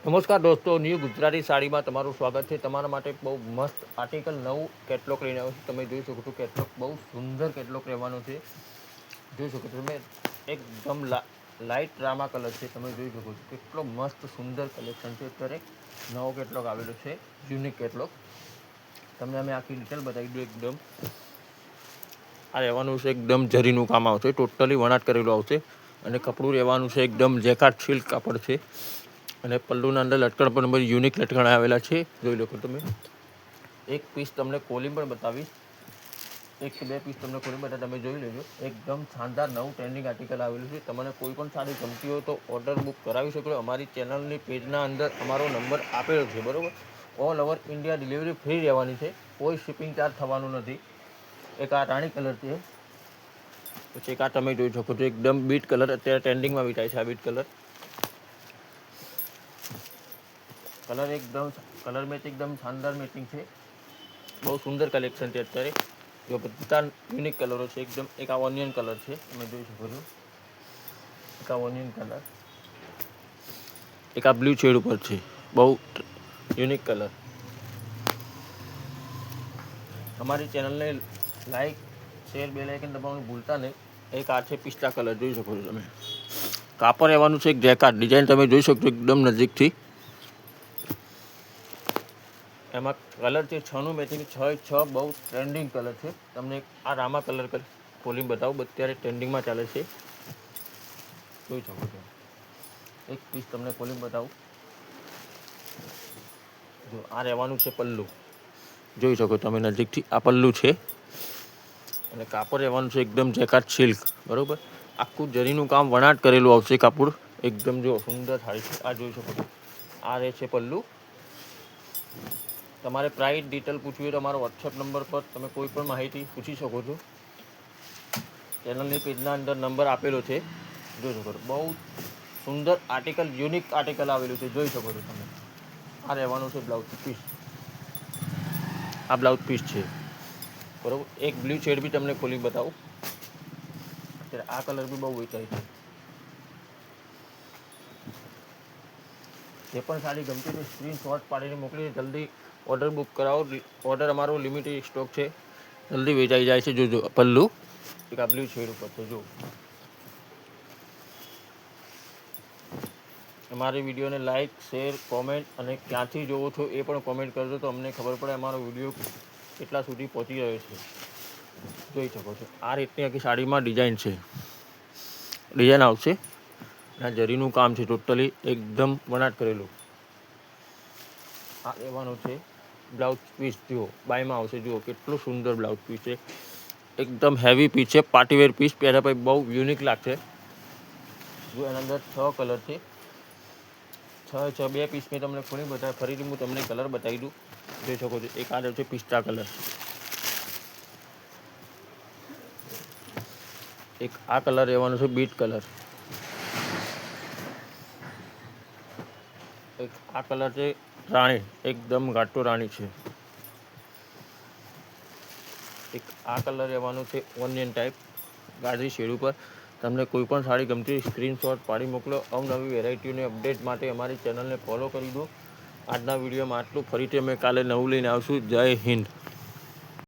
નમસ્કાર દોસ્તો, ન્યૂ ગુજરાતી સાડીમાં તમારું સ્વાગત છે। તમારા માટે બહુ મસ્ત આર્ટિકલ નવું કેટલોગ લઈને આવ્યો છું। તમે જોઈ શકો છો કેટલોગ બહુ સુંદર કેટલોગ રહેવાનો છે। જોઈ શકો છો તમે એકદમ લાઇટ રામા કલર છે। તમે જોઈ શકો છો કેટલો મસ્ત સુંદર કલેક્શન છે। અત્યારે નવો કેટલોગ આવેલો છે, યુનિક કેટલોગ। તમને અમે આખી ડિટેલ બતાવી દઉં એકદમ। આ રહેવાનું છે એકદમ જરીનું કામ આવશે, ટોટલી વણાટ કરેલું આવશે અને કપડું રહેવાનું છે એકદમ જેકાર્ડ સિલ્ક કાપડ છે। અને પલ્લુના અંદર લટકણ પણ બધી યુનિક લટકણ આવેલા છે, જોઈ લો તમે। એક પીસ તમને ખોલી પણ બતાવીશ, એક કે બે પીસ તમને ખોલી બતાવી, તમે જોઈ લેજો। એકદમ શાનદાર નવું ટ્રેન્ડિંગ આર્ટિકલ આવેલું છે। તમને કોઈ પણ સાડી ગમતી હોય તો ઓર્ડર બુક કરાવી શકો છો। અમારી ચેનલની પેજના અંદર અમારો નંબર આપેલો છે, બરાબર। All over India delivery free રહેવાની છે, કોઈ શિપિંગ ચાર્જ થવાનું નથી। એક આ રાણી કલર છે, પછી એક આ તમે જોઈ શકો છો એકદમ બીટ કલર, અત્યારે ટ્રેન્ડિંગમાં વિચાય છે આ બીટ કલર। કલર એકદમ કલર મેચ એકદમ શાનદાર મેચિંગ છે, બહુ સુંદર કલેક્શન છે અત્યારે। જો બધા યુનિક કલરો છે એકદમ। એક આ ઓનિયન કલર છે, તમે જોઈ શકો છો, એક આ ઓનિયન કલર, એક આ બ્લુ શેડ ઉપર છે, બહુ યુનિક કલર। અમારી ચેનલને લાઈક શેર બે લાઇકન દબાવવાનું ભૂલતા નહીં। એક આ છે પિસ્તા કલર, જોઈ શકો છો તમે। કાપડ રહેવાનું છે એક જેકાર્ડ, ડિઝાઇન તમે જોઈ શકો છો એકદમ નજીકથી। એમાં કલર છે 6 નું મેચિંગ, 6 બહુ ટ્રેન્ડિંગ કલર છે। તમને આ રામા કલર ખોલીને બતાવું, અત્યારે ટ્રેન્ડિંગમાં ચાલે છે, જોઈ શકો છો। એક પીસ તમને ખોલીને બતાવું, જો આ રહેવાનું છે પલ્લુ, જોઈ શકો તમે નજીકથી, આ પલ્લુ છે। અને કાપડ રહેવાનું છે એકદમ જેકાર્ડ સિલ્ક, બરાબર। આખું જરીનું કામ વણાટ કરેલું આવશે કાપડ, એકદમ જો સુંદર સાડી છે। આ જોઈ શકો છો, આ રહે છે પલ્લુ। તમારે પ્રાઇસ ડિટેલ પૂછવી હોય તો અમારો વોટ્સઅપ નંબર પર તમે કોઈ પણ માહિતી પૂછી શકો છો। ચેનલની પેજના અંદર નંબર આપેલો છે, જોઈ શકો છો। બહુ સુંદર આર્ટિકલ, યુનિક આર્ટિકલ આવેલું છે, જોઈ શકો છો તમે। આ રહેવાનું છે બ્લાઉઝ પીસ, આ બ્લાઉઝ પીસ છે, બરાબર। એક બ્લુ શેડ બી તમને ખોલી બતાવું, અત્યારે આ કલર બી બહુ વેચાય છે। જે પણ સાડી ગમતી હોય સ્ક્રીનશોટ પાડીને મોકલી જલ્દી ઓર્ડર બુક કરાવો। ઓર્ડર અમારો લિમિટેડ સ્ટોક છે, જલ્દી વેચાઈ જાય છે। જોજો પલ્લુ, એક આ બ્લુ શેડ ઉપર છે, જો। અમારી વિડીયોને લાઇક શેર કોમેન્ટ અને ક્યાંથી જોવો છો એ પણ કોમેન્ટ કરજો, તો અમને ખબર પડે અમારો વિડીયો કેટલા સુધી પહોંચી રહ્યો છે, જોઈ શકો છો। આ રીતની આખી સાડીમાં ડિઝાઇન છે, ડિઝાઇન આવશે। આ જરીનું કામ છે, ટોટલી એકદમ વણાટ કરેલું। આ રહેવાનું છે બ્લાઉઝ પીસ, જુઓ બાયમાં આવશે, જુઓ કેટલું સુંદર બ્લાઉઝ પીસ છે, એકદમ હેવી પીસ છે, પાર્ટીવેર પીસ પહેર્યા પછી બહુ યુનિક લાગશે। જો એના અંદર 6 કલર છે, 6 બે પીસ મેં તમને ખોલી બતાવ્યા, ફરીથી હું તમને કલર બતાવી દઉં, જોઈ શકો છો। એક આ રહ્યો છે પિસ્તા કલર, એક આ કલર રહેવાનો છે બીટ કલર, એક આ કલર છે રાણી, એકદમ ઘાટો રાણી છે, એક આ કલર રહેવાનું છે ઓનિયન ટાઈપ ગાજરી શેડ ઉપર। તમને કોઈ પણ સાડી ગમતી સ્ક્રીનશોટ પાડી મોકલો। અવનવી વેરાયટીઓની અપડેટ માટે અમારી ચેનલને ફોલો કરી દો। આજના વિડીયોમાં આટલું, ફરીથી અમે કાલે નવું લઈને આવશું। જય હિન્દ।